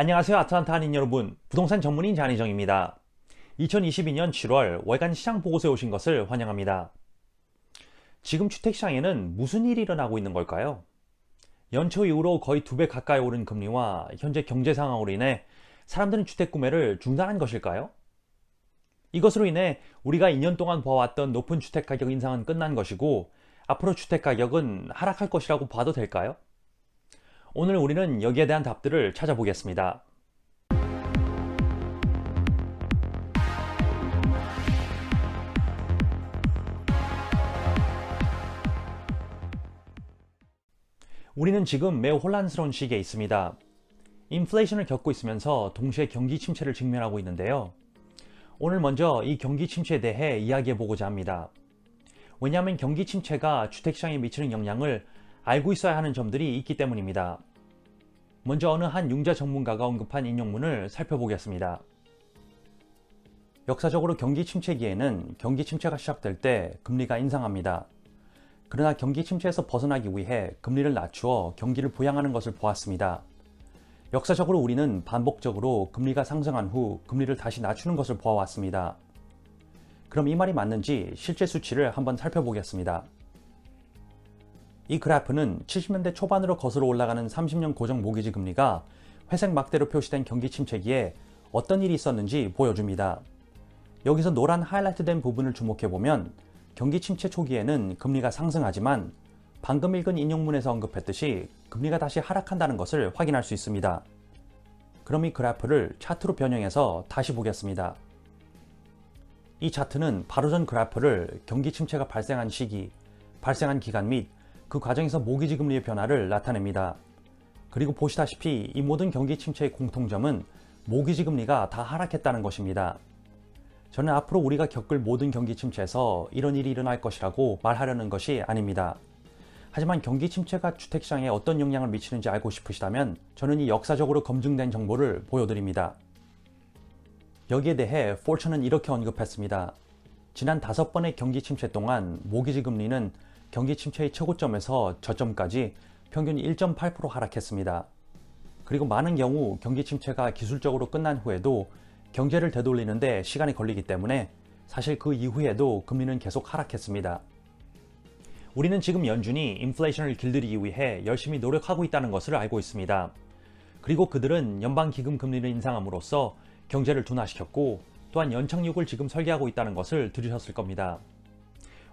안녕하세요. 아틀란타 한인 여러분. 부동산 전문인 잔희정입니다. 2022년 7월 월간 시장 보고서에 오신 것을 환영합니다. 지금 주택시장에는 무슨 일이 일어나고 있는 걸까요? 연초 이후로 거의 2배 가까이 오른 금리와 현재 경제 상황으로 인해 사람들은 주택 구매를 중단한 것일까요? 이것으로 인해 우리가 2년 동안 보아왔던 높은 주택 가격 인상은 끝난 것이고 앞으로 주택 가격은 하락할 것이라고 봐도 될까요? 오늘 우리는 여기에 대한 답들을 찾아보겠습니다. 우리는 지금 매우 혼란스러운 시기에 있습니다. 인플레이션을 겪고 있으면서 동시에 경기 침체를 직면하고 있는데요. 오늘 먼저 이 경기 침체에 대해 이야기해 보고자 합니다. 왜냐하면 경기 침체가 주택시장에 미치는 영향을 알고 있어야 하는 점들이 있기 때문입니다. 먼저 어느 한 융자 전문가가 언급한 인용문을 살펴보겠습니다. 역사적으로 경기 침체기에는 경기 침체가 시작될 때 금리가 인상합니다. 그러나 경기 침체에서 벗어나기 위해 금리를 낮추어 경기를 부양하는 것을 보았습니다. 역사적으로 우리는 반복적으로 금리가 상승한 후 금리를 다시 낮추는 것을 보아왔습니다. 그럼 이 말이 맞는지 실제 수치를 한번 살펴보겠습니다. 이 그래프는 70년대 초반으로 거슬러 올라가는 30년 고정 모기지 금리가 회색 막대로 표시된 경기 침체기에 어떤 일이 있었는지 보여줍니다. 여기서 노란 하이라이트된 부분을 주목해보면 경기 침체 초기에는 금리가 상승하지만 방금 읽은 인용문에서 언급했듯이 금리가 다시 하락한다는 것을 확인할 수 있습니다. 그럼 이 그래프를 차트로 변형해서 다시 보겠습니다. 이 차트는 바로 전 그래프를 경기 침체가 발생한 시기, 발생한 기간 및 그 과정에서 모기지 금리의 변화를 나타냅니다. 그리고 보시다시피 이 모든 경기 침체의 공통점은 모기지 금리가 다 하락했다는 것입니다. 저는 앞으로 우리가 겪을 모든 경기 침체에서 이런 일이 일어날 것이라고 말하려는 것이 아닙니다. 하지만 경기 침체가 주택시장에 어떤 영향을 미치는지 알고 싶으시다면 저는 이 역사적으로 검증된 정보를 보여드립니다. 여기에 대해 포처는 이렇게 언급했습니다. 지난 5번의 경기 침체 동안 모기지 금리는 경기 침체의 최고점에서 저점까지 평균 1.8% 하락했습니다. 그리고 많은 경우 경기 침체가 기술적으로 끝난 후에도 경제를 되돌리는데 시간이 걸리기 때문에 사실 그 이후에도 금리는 계속 하락했습니다. 우리는 지금 연준이 인플레이션을 길들이기 위해 열심히 노력하고 있다는 것을 알고 있습니다. 그리고 그들은 연방기금 금리를 인상함으로써 경제를 둔화시켰고 또한 연착륙을 지금 설계하고 있다는 것을 들으셨을 겁니다.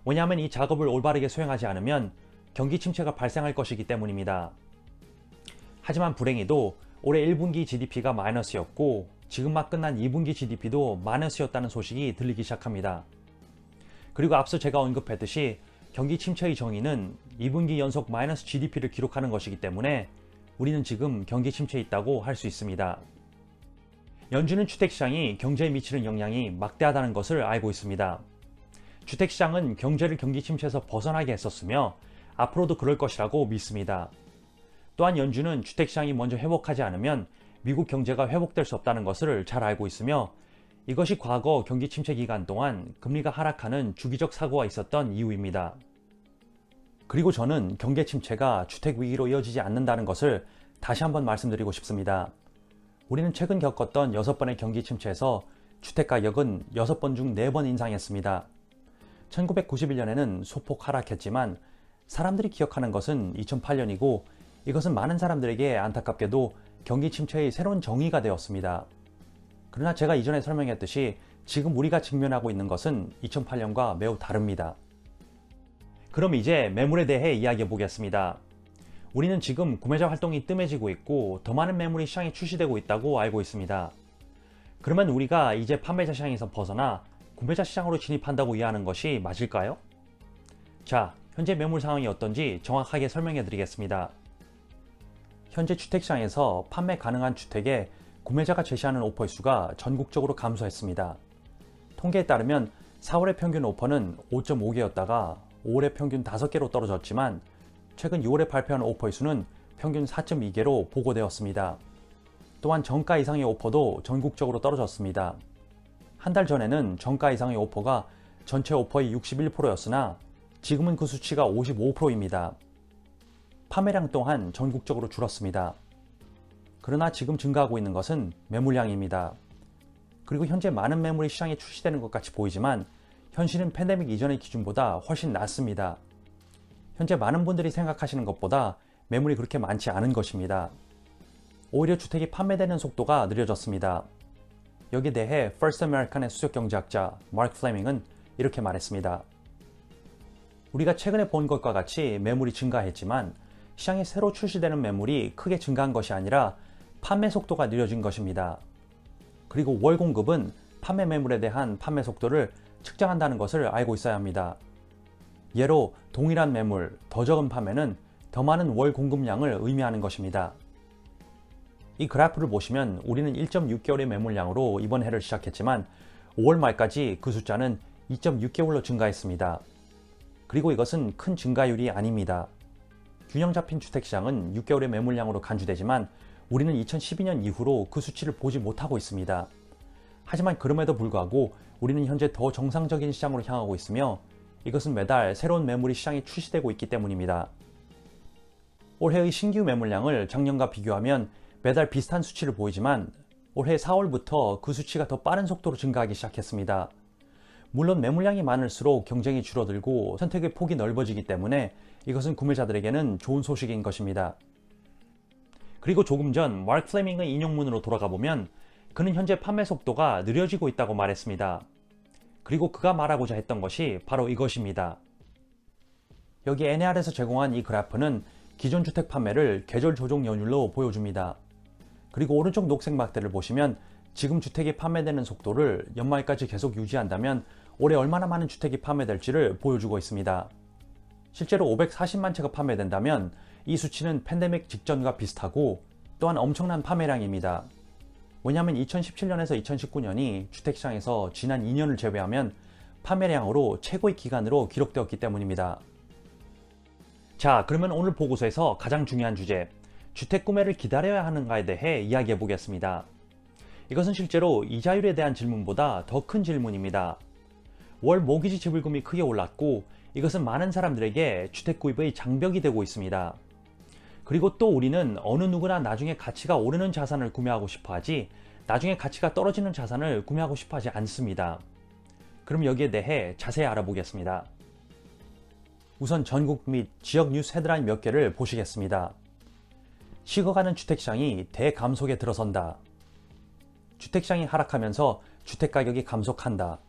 왜냐하면 이 작업을 올바르게 수행하지 않으면 경기 침체가 발생할 것이기 때문입니다. 하지만 불행히도 올해 1분기 GDP가 마이너스였고 지금 막 끝난 2분기 GDP도 마이너스였다는 소식이 들리기 시작합니다. 그리고 앞서 제가 언급했듯이 경기 침체의 정의는 2분기 연속 마이너스 GDP를 기록하는 것이기 때문에 우리는 지금 경기 침체에 있다고 할 수 있습니다. 연준은 주택시장이 경제에 미치는 영향이 막대하다는 것을 알고 있습니다. 주택시장은 경제를 경기 침체에서 벗어나게 했었으며 앞으로도 그럴 것이라고 믿습니다. 또한 연준은 주택시장이 먼저 회복하지 않으면 미국 경제가 회복될 수 없다는 것을 잘 알고 있으며 이것이 과거 경기 침체 기간 동안 금리가 하락하는 주기적 사고가 있었던 이유입니다. 그리고 저는 경기 침체가 주택 위기로 이어지지 않는다는 것을 다시 한번 말씀드리고 싶습니다. 우리는 최근 겪었던 6번의 경기 침체에서 주택 가격은 6번 중 4번 인상했습니다. 1991년에는 소폭 하락했지만 사람들이 기억하는 것은 2008년이고 이것은 많은 사람들에게 안타깝게도 경기 침체의 새로운 정의가 되었습니다. 그러나 제가 이전에 설명했듯이 지금 우리가 직면하고 있는 것은 2008년과 매우 다릅니다. 그럼 이제 매물에 대해 이야기해 보겠습니다. 우리는 지금 구매자 활동이 뜸해지고 있고 더 많은 매물이 시장에 출시되고 있다고 알고 있습니다. 그러면 우리가 이제 판매자 시장에서 벗어나 구매자 시장으로 진입한다고 이해하는 것이 맞을까요? 자, 현재 매물 상황이 어떤지 정확하게 설명해 드리겠습니다. 현재 주택시장에서 판매 가능한 주택에 구매자가 제시하는 오퍼의 수가 전국적으로 감소했습니다. 통계에 따르면 4월의 평균 오퍼는 5.5개였다가 5월의 평균 5개로 떨어졌지만 최근 6월에 발표한 오퍼의 수는 평균 4.2개로 보고되었습니다. 또한 정가 이상의 오퍼도 전국적으로 떨어졌습니다. 한 달 전에는 정가 이상의 오퍼가 전체 오퍼의 61%였으나 지금은 그 수치가 55%입니다. 판매량 또한 전국적으로 줄었습니다. 그러나 지금 증가하고 있는 것은 매물량입니다. 그리고 현재 많은 매물이 시장에 출시되는 것 같이 보이지만 현실은 팬데믹 이전의 기준보다 훨씬 낮습니다. 현재 많은 분들이 생각하시는 것보다 매물이 그렇게 많지 않은 것입니다. 오히려 주택이 판매되는 속도가 느려졌습니다. 여기에 대해 First American의 수석 경제학자 마크 플레밍은 이렇게 말했습니다. 우리가 최근에 본 것과 같이 매물이 증가했지만 시장에 새로 출시되는 매물이 크게 증가한 것이 아니라 판매 속도가 느려진 것입니다. 그리고 월 공급은 판매 매물에 대한 판매 속도를 측정한다는 것을 알고 있어야 합니다. 예로 동일한 매물, 더 적은 판매는 더 많은 월 공급량을 의미하는 것입니다. 이 그래프를 보시면 우리는 1.6개월의 매물량으로 이번 해를 시작했지만 5월 말까지 그 숫자는 2.6개월로 증가했습니다. 그리고 이것은 큰 증가율이 아닙니다. 균형 잡힌 주택시장은 6개월의 매물량으로 간주되지만 우리는 2012년 이후로 그 수치를 보지 못하고 있습니다. 하지만 그럼에도 불구하고 우리는 현재 더 정상적인 시장으로 향하고 있으며 이것은 매달 새로운 매물이 시장에 출시되고 있기 때문입니다. 올해의 신규 매물량을 작년과 비교하면 매달 비슷한 수치를 보이지만 올해 4월부터 그 수치가 더 빠른 속도로 증가하기 시작했습니다. 물론 매물량이 많을수록 경쟁이 줄어들고 선택의 폭이 넓어지기 때문에 이것은 구매자들에게는 좋은 소식인 것입니다. 그리고 조금 전 마크 플레밍의 인용문으로 돌아가 보면 그는 현재 판매 속도가 느려지고 있다고 말했습니다. 그리고 그가 말하고자 했던 것이 바로 이것입니다. 여기 NAR에서 제공한 이 그래프는 기존 주택 판매를 계절 조정 연율로 보여줍니다. 그리고 오른쪽 녹색 막대를 보시면 지금 주택이 판매되는 속도를 연말까지 계속 유지한다면 올해 얼마나 많은 주택이 판매될지를 보여주고 있습니다. 실제로 540만 채가 판매된다면 이 수치는 팬데믹 직전과 비슷하고 또한 엄청난 판매량입니다. 왜냐하면 2017년에서 2019년이 주택시장에서 지난 2년을 제외하면 판매량으로 최고의 기간으로 기록되었기 때문입니다. 자, 그러면 오늘 보고서에서 가장 중요한 주제, 주택 구매를 기다려야 하는가에 대해 이야기해 보겠습니다. 이것은 실제로 이자율에 대한 질문보다 더 큰 질문입니다. 월 모기지 지불금이 크게 올랐고 이것은 많은 사람들에게 주택 구입의 장벽이 되고 있습니다. 그리고 또 우리는 어느 누구나 나중에 가치가 오르는 자산을 구매하고 싶어 하지 나중에 가치가 떨어지는 자산을 구매하고 싶어 하지 않습니다. 그럼 여기에 대해 자세히 알아보겠습니다. 우선 전국 및 지역 뉴스 헤드라인 몇 개를 보시겠습니다. 식어가는 주택시장이 대감속에 들어선다. 주택시장이 하락하면서 주택가격이 감속한다.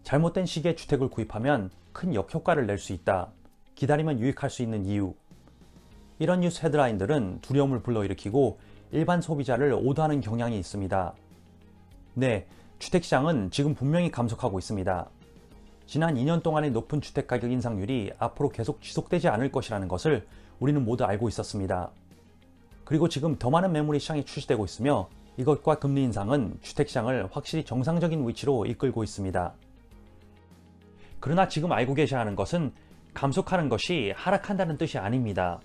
잘못된 시기에 주택을 구입하면 큰 역효과를 낼 수 있다. 기다리면 유익할 수 있는 이유. 이런 뉴스 헤드라인들은 두려움을 불러일으키고 일반 소비자를 오도하는 경향이 있습니다. 네, 주택시장은 지금 분명히 감속하고 있습니다. 지난 2년 동안의 높은 주택가격 인상률이 앞으로 계속 지속되지 않을 것이라는 것을 우리는 모두 알고 있었습니다. 그리고 지금 더 많은 매물이 시장에 출시되고 있으며 이것과 금리 인상은 주택시장을 확실히 정상적인 위치로 이끌고 있습니다. 그러나 지금 알고 계셔야 하는 것은 감속하는 것이 하락한다는 뜻이 아닙니다.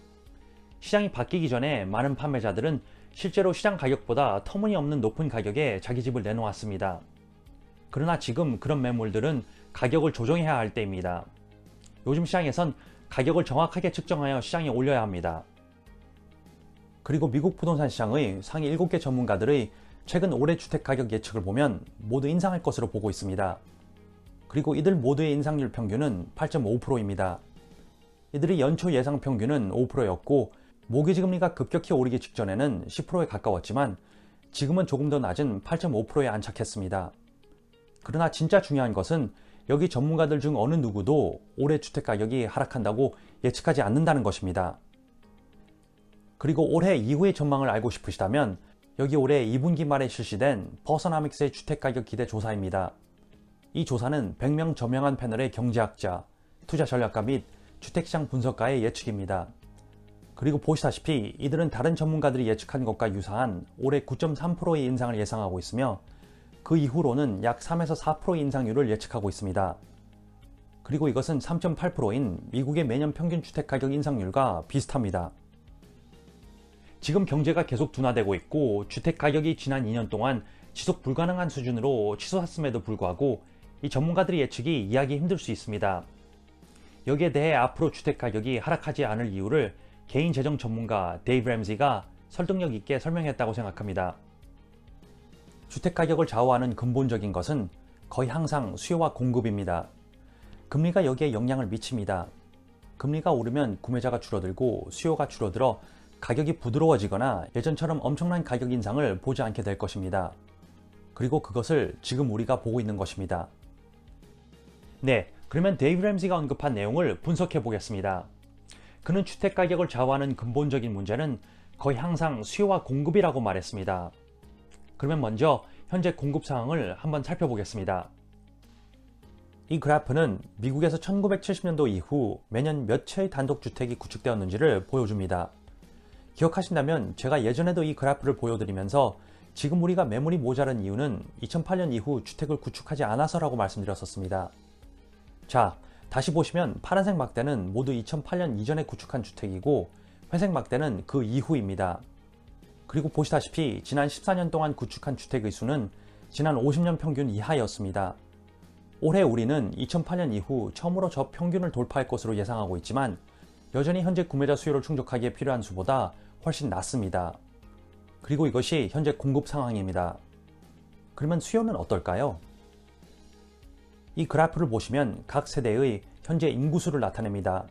시장이 바뀌기 전에 많은 판매자들은 실제로 시장 가격보다 터무니없는 높은 가격에 자기 집을 내놓았습니다. 그러나 지금 그런 매물들은 가격을 조정해야 할 때입니다. 요즘 시장에선 가격을 정확하게 측정하여 시장에 올려야 합니다. 그리고 미국 부동산 시장의 상위 7개 전문가들의 최근 올해 주택 가격 예측을 보면 모두 인상할 것으로 보고 있습니다. 그리고 이들 모두의 인상률 평균은 8.5%입니다. 이들의 연초 예상 평균은 5%였고 모기지금리가 급격히 오르기 직전에는 10%에 가까웠지만 지금은 조금 더 낮은 8.5%에 안착했습니다. 그러나 진짜 중요한 것은 여기 전문가들 중 어느 누구도 올해 주택가격이 하락한다고 예측하지 않는다는 것입니다. 그리고 올해 이후의 전망을 알고 싶으시다면 여기 올해 2분기 말에 실시된 버서나믹스의 주택가격 기대 조사입니다. 이 조사는 100명 저명한 패널의 경제학자, 투자 전략가 및 주택시장 분석가의 예측입니다. 그리고 보시다시피 이들은 다른 전문가들이 예측한 것과 유사한 올해 9.3%의 인상을 예상하고 있으며 그 이후로는 약 3에서 4%의 인상률을 예측하고 있습니다. 그리고 이것은 3.8%인 미국의 매년 평균 주택가격 인상률과 비슷합니다. 지금 경제가 계속 둔화되고 있고 주택가격이 지난 2년 동안 지속 불가능한 수준으로 치솟았음에도 불구하고 이 전문가들의 예측이 이해하기 힘들 수 있습니다. 여기에 대해 앞으로 주택가격이 하락하지 않을 이유를 개인 재정 전문가 데이브 램지가 설득력 있게 설명했다고 생각합니다. 주택 가격을 좌우하는 근본적인 것은 거의 항상 수요와 공급입니다. 금리가 여기에 영향을 미칩니다. 금리가 오르면 구매자가 줄어들고 수요가 줄어들어 가격이 부드러워지거나 예전처럼 엄청난 가격 인상을 보지 않게 될 것입니다. 그리고 그것을 지금 우리가 보고 있는 것입니다. 네, 그러면 데이브 램지가 언급한 내용을 분석해 보겠습니다. 그는 주택 가격을 좌우하는 근본적인 문제는 거의 항상 수요와 공급이라고 말했습니다. 그러면 먼저 현재 공급 상황을 한번 살펴보겠습니다. 이 그래프는 미국에서 1970년도 이후 매년 몇 채의 단독주택이 구축되었는지를 보여줍니다. 기억하신다면 제가 예전에도 이 그래프를 보여드리면서 지금 우리가 매물이 모자란 이유는 2008년 이후 주택을 구축하지 않아서라고 말씀드렸었습니다. 자, 다시 보시면 파란색 막대는 모두 2008년 이전에 구축한 주택이고 회색 막대는 그 이후입니다. 그리고 보시다시피 지난 14년 동안 구축한 주택의 수는 지난 50년 평균 이하였습니다. 올해 우리는 2008년 이후 처음으로 저 평균을 돌파할 것으로 예상하고 있지만 여전히 현재 구매자 수요를 충족하기에 필요한 수보다 훨씬 낮습니다. 그리고 이것이 현재 공급 상황입니다. 그러면 수요는 어떨까요? 이 그래프를 보시면 각 세대의 현재 인구수를 나타냅니다.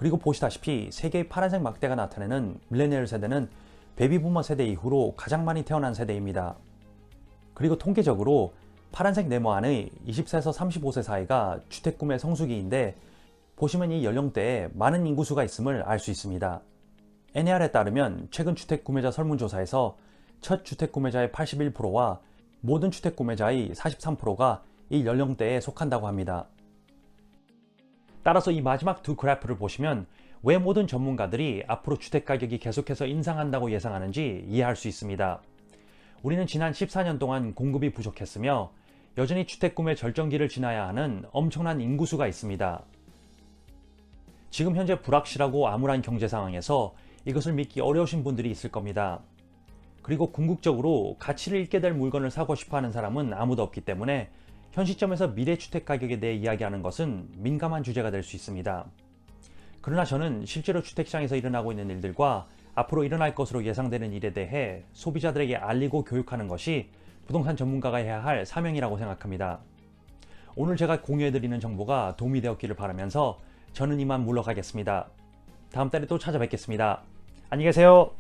그리고 보시다시피 세 개의 파란색 막대가 나타내는 밀레니얼 세대는 베이비부머 세대 이후로 가장 많이 태어난 세대입니다. 그리고 통계적으로 파란색 네모 안의 20세에서 35세 사이가 주택 구매 성수기인데 보시면 이 연령대에 많은 인구수가 있음을 알 수 있습니다. NAR에 따르면 최근 주택 구매자 설문조사에서 첫 주택 구매자의 81%와 모든 주택 구매자의 43%가 이 연령대에 속한다고 합니다. 따라서 이 마지막 두 그래프를 보시면 왜 모든 전문가들이 앞으로 주택 가격이 계속해서 인상한다고 예상하는지 이해할 수 있습니다. 우리는 지난 14년 동안 공급이 부족했으며 여전히 주택 구매 절정기를 지나야 하는 엄청난 인구수가 있습니다. 지금 현재 불확실하고 암울한 경제 상황에서 이것을 믿기 어려우신 분들이 있을 겁니다. 그리고 궁극적으로 가치를 잃게 될 물건을 사고 싶어 하는 사람은 아무도 없기 때문에 현 시점에서 미래 주택 가격에 대해 이야기하는 것은 민감한 주제가 될 수 있습니다. 그러나 저는 실제로 주택시장에서 일어나고 있는 일들과 앞으로 일어날 것으로 예상되는 일에 대해 소비자들에게 알리고 교육하는 것이 부동산 전문가가 해야 할 사명이라고 생각합니다. 오늘 제가 공유해드리는 정보가 도움이 되었기를 바라면서 저는 이만 물러가겠습니다. 다음 달에 또 찾아뵙겠습니다. 안녕히 계세요.